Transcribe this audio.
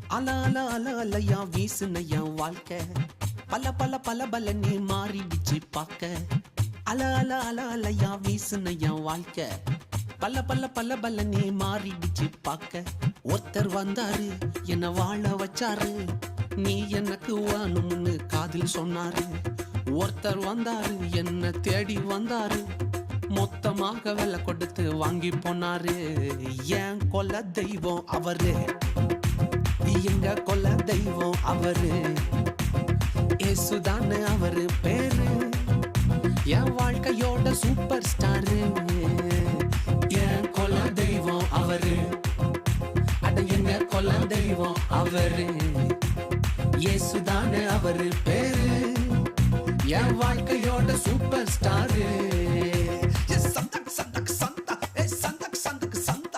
அல அல அல அலையா வீசுன என் வாழ்க்கை பல பல பல பல நீ மாறிடுச்சு பாக்க அல அல அல அலையா வீசுன என் வாழ்க்கை பல பல பல பல நீ மாறிடுச்சு பாக்க ஒருத்தர் வந்தாரு என்ன வாழ வச்சாரு நீ எனக்கு வேணும்னு காதில் சொன்னாரு ஒருத்தர் வந்தாரு என்ன தேடி வந்தாரு மொத்தமாக விலை கொடுத்து வாங்கி போனாரு என் கொல்ல தெய்வம் அவரு எங்க கொல்ல தெய்வம் அவரு ஏசுதானு அவரு பேரு என் வாழ்க்கையோட சூப்பர் ஸ்டாரு என் கொல்ல தெய்வம் அவரு அட எங்க கொல்ல தெய்வம் அவரு ஏசுதானு அவரு பேரு என் வாழ்க்கையோட சூப்பர் ஸ்டாரு